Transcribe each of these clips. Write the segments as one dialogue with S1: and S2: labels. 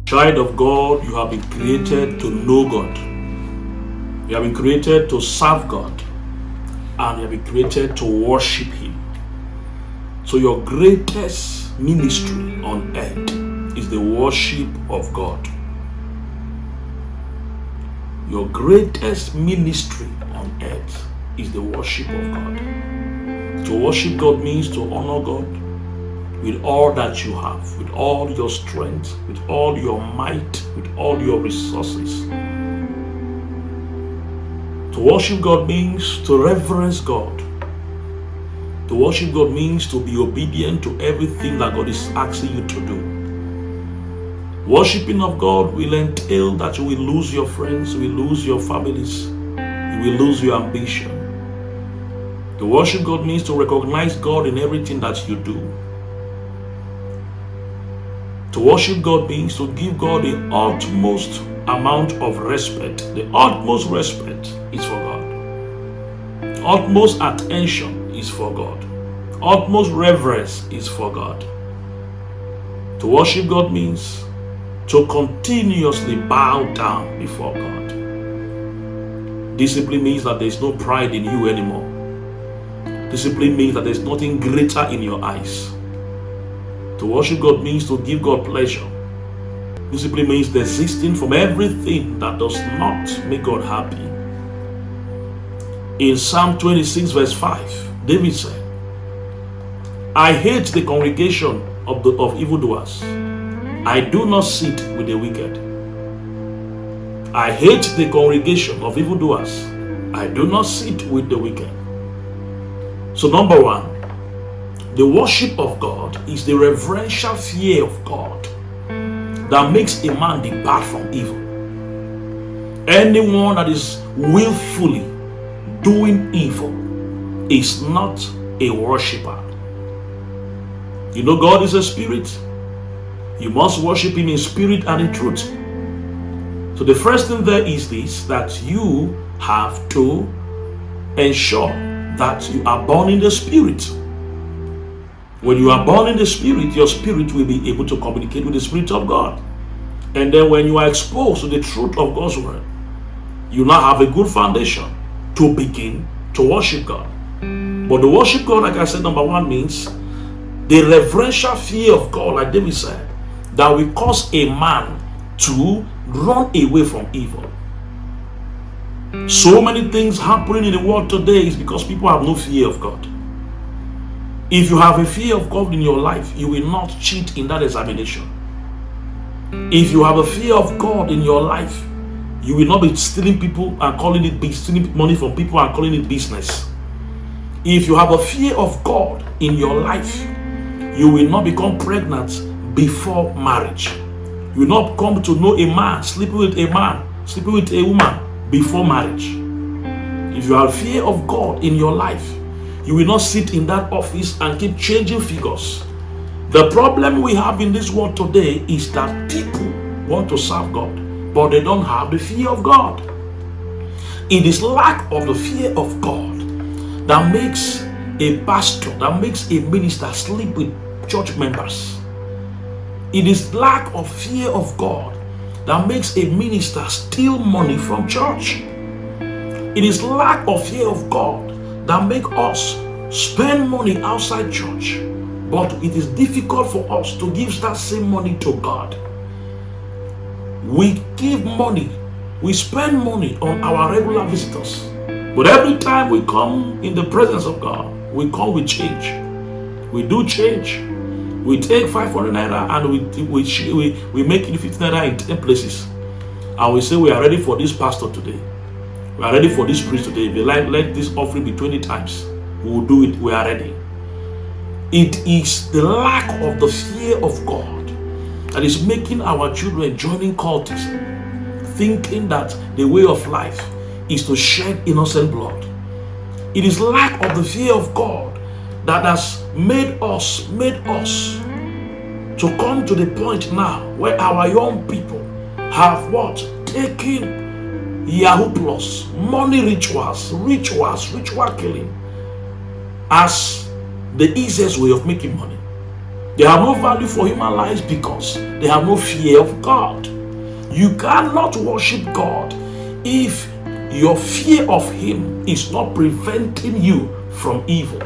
S1: Child of God, you have been created to know God. You have been created to serve God. And you have been created to worship Him. So your greatest ministry on earth is the worship of God. Your greatest ministry on earth is the worship of God. To worship God means to honor God with all that you have, with all your strength, with all your might, with all your resources. To worship God means to reverence God. To worship God means to be obedient to everything that God is asking you to do. Worshiping of God will entail that you will lose your friends, you will lose your families, you will lose your ambition. To worship God means to recognize God in everything that you do. To worship God means to give God the utmost amount of respect. The utmost respect is for God. Utmost attention is for God. Utmost reverence is for God. To worship God means to continuously bow down before God. This simply means that there is no pride in you anymore. This simply means that there is nothing greater in your eyes. To worship God means to give God pleasure. This simply means desisting from everything that does not make God happy. In Psalm 26 verse 5, David said, I hate the congregation of evildoers. I do not sit with the wicked. I hate the congregation of evildoers. I do not sit with the wicked. So number one, the worship of God is the reverential fear of God that makes a man depart from evil. Anyone that is willfully doing evil is not a worshiper. You know God is a spirit. You must worship Him in spirit and in truth. So the first thing there is this, that you have to ensure that you are born in the spirit. When you are born in the spirit, your spirit will be able to communicate with the Spirit of God. And then when you are exposed to the truth of God's word, you now have a good foundation to begin to worship God. But the worship God, like I said, number one means the reverential fear of God, like David said, that will cause a man to run away from evil. So many things happening in the world today is because people have no fear of God. If you have a fear of God in your life, you will not cheat in that examination. If you have a fear of God in your life, you will not be stealing people and calling it stealing money from people and calling it business. If you have a fear of God in your life, you will not become pregnant before marriage. You will not come to know a man, sleeping with a man, sleeping with a woman before marriage. If you have fear of God in your life, you will not sit in that office and keep changing figures. The problem we have in this world today is that people want to serve God, but they don't have the fear of God. It is lack of the fear of God that makes a pastor, that makes a minister sleep with church members. It is lack of fear of God that makes a minister steal money from church. It is lack of fear of God that make us spend money outside church, but it is difficult for us to give that same money to God. We give money, we spend money on our regular visitors, but every time we come in the presence of God, we come with change. We do change. We take 500 naira and we make it 50 naira in 10 places, and we say we are ready for this pastor today. We are ready for this priest today. If you like, let this offering be 20 times. We will do it. We are ready. It is the lack of the fear of God that is making our children joining cultism, thinking that the way of life is to shed innocent blood. It is lack of the fear of God that has made us to come to the point now where our young people have what? Taken Yahoo Plus, money ritual killing as the easiest way of making money. They have no value for human lives because they have no fear of God. You cannot worship God if your fear of Him is not preventing you from evil.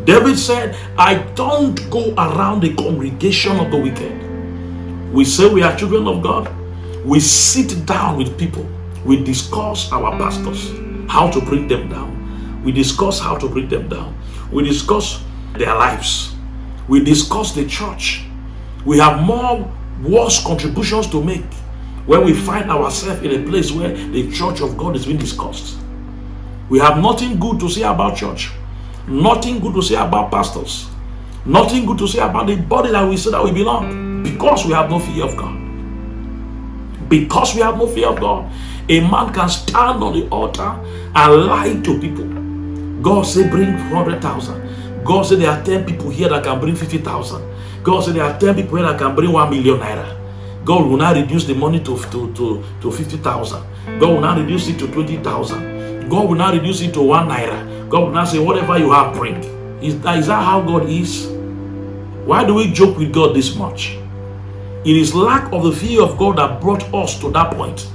S1: David said, I don't go around the congregation of the wicked. We say we are children of God. We sit down with people. We discuss our pastors, how to bring them down. We discuss how to bring them down. We discuss their lives. We discuss the church. We have more worse contributions to make when we find ourselves in a place where the church of God is being discussed. We have nothing good to say about church. Nothing good to say about pastors. Nothing good to say about the body that we say that we belong. Because we have no fear of God. Because we have no fear of God. A man can stand on the altar and lie to people. God said bring 100,000. God said there are 10 people here that can bring 50,000. God said there are 10 people here that can bring 1 million naira. God will not reduce the money to 50,000. God will not reduce it to 20,000. God will not reduce it to 1 naira. God will not say whatever you have bring. Is that how God is? Why do we joke with God this much? It is lack of the fear of God that brought us to that point.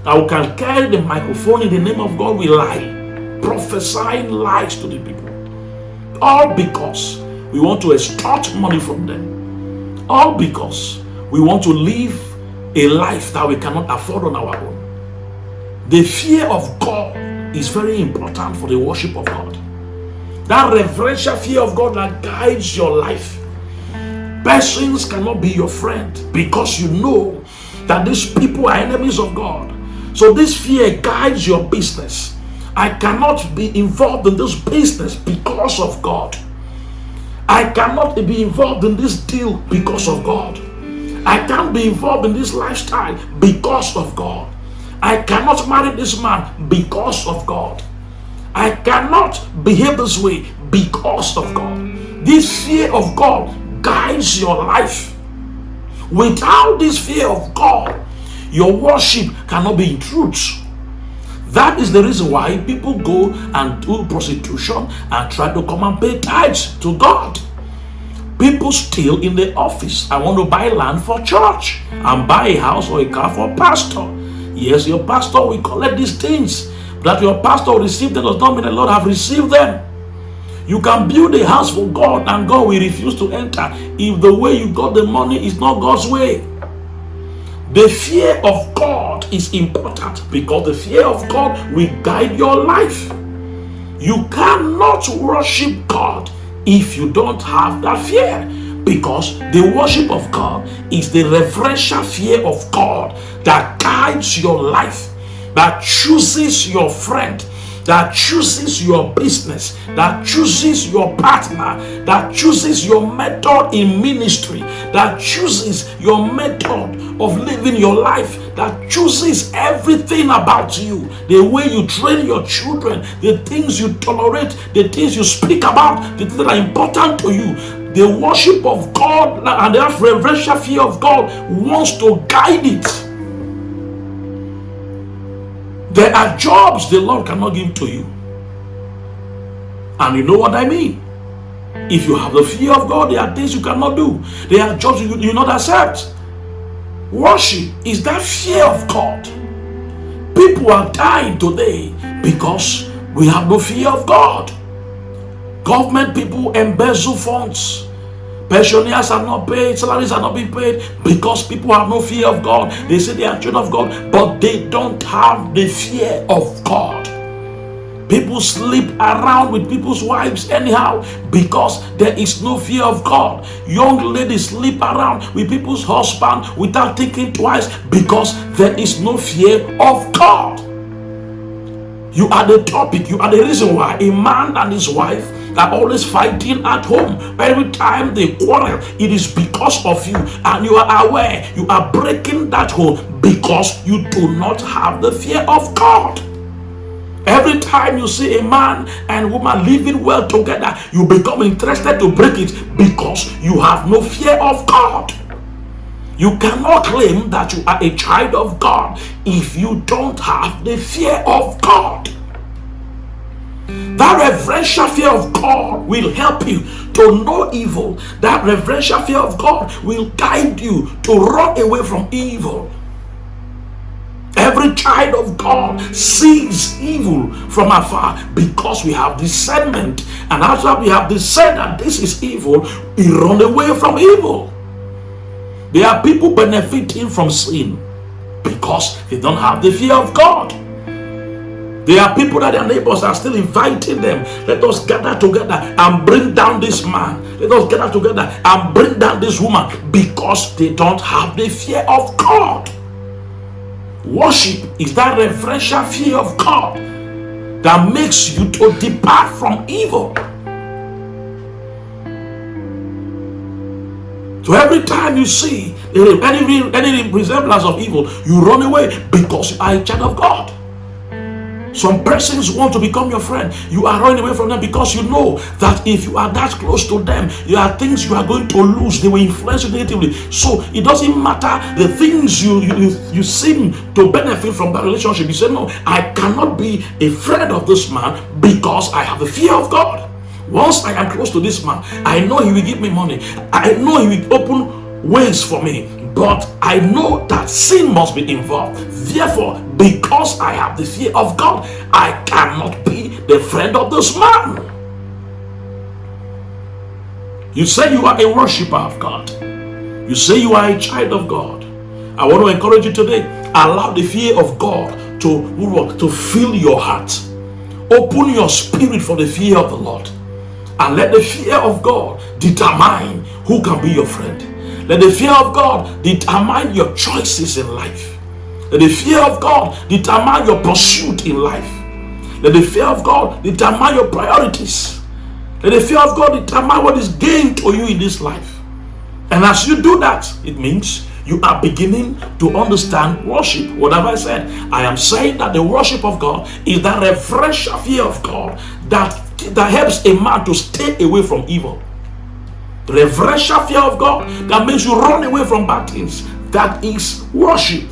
S1: That we can carry the microphone in the name of God, we lie, prophesying lies to the people. All because we want to extort money from them. All because we want to live a life that we cannot afford on our own. The fear of God is very important for the worship of God. That reverential fear of God that guides your life. Persons cannot be your friend because you know that these people are enemies of God. So this fear guides your business. I cannot be involved in this business because of God. I cannot be involved in this deal because of God. I can't be involved in this lifestyle because of God. I cannot marry this man because of God. I cannot behave this way because of God. This fear of God guides your life. Without this fear of God, your worship cannot be in truth. That is the reason why people go and do prostitution and try to come and pay tithes to God. People steal in the office. I want to buy land for church and buy a house or a car for pastor. Yes, your pastor will collect these things. That your pastor will receive them does not mean the Lord have received them. You can build a house for God and God will refuse to enter if the way you got the money is not God's way. The fear of God is important because the fear of God will guide your life. You cannot worship God if you don't have that fear, because the worship of God is the reverential fear of God that guides your life, that chooses your friend, that chooses your business, that chooses your partner, that chooses your method in ministry, that chooses your method of living your life, that chooses everything about you, the way you train your children, the things you tolerate, the things you speak about, the things that are important to you. The worship of God and the reverential fear of God wants to guide it. There are jobs the Lord cannot give to you. And you know what I mean. If you have the fear of God, there are things you cannot do. There are jobs you do not accept. Worship is that fear of God. People are dying today because we have no fear of God. Government people embezzle funds. Pensioners are not paid, salaries are not being paid because people have no fear of God. They say they are children of God, but they don't have the fear of God. People sleep around with people's wives anyhow because there is no fear of God. Young ladies sleep around with people's husband without thinking twice because there is no fear of God. You are the topic, you are the reason why a man and his wife are always fighting at home. Every time they quarrel, it is because of you, and you are aware you are breaking that home because you do not have the fear of God. Every time you see a man and woman living well together, you become interested to break it because you have no fear of God. You cannot claim that you are a child of God if you don't have the fear of God. That reverential fear of God will help you to know evil. That reverential fear of God will guide you to run away from evil. Every child of God sees evil from afar because we have discernment. And after we have discerned that this is evil, we run away from evil. There are people benefiting from sin because they don't have the fear of God. There are people that their neighbors are still inviting them. Let us gather together and bring down this man. Let us gather together and bring down this woman, because they don't have the fear of God. Worship is that reverential fear of God that makes you to depart from evil. So every time you see any resemblance of evil, you run away because you are a child of God. Some persons want to become your friend. You are running away from them because you know that if you are that close to them, there are things you are going to lose. They will influence you negatively. So it doesn't matter the things you seem to benefit from that relationship. You say, no, I cannot be a friend of this man because I have the fear of God. Once I am close to this man, I know he will give me money. I know he will open ways for me. But I know that sin must be involved. Therefore, because I have the fear of God, I cannot be the friend of this man. You say you are a worshiper of God. You say you are a child of God. I want to encourage you today. Allow the fear of God to fill your heart. Open your spirit for the fear of the Lord. And let the fear of God determine who can be your friend. Let the fear of God determine your choices in life. Let the fear of God determine your pursuit in life. Let the fear of God determine your priorities. Let the fear of God determine what is gained to you in this life. And as you do that, it means you are beginning to understand worship. Whatever I said, I am saying that the worship of God is that reverential fear of God that helps a man to stay away from evil. Reverential fear of God that makes you run away from bad things. That is worship.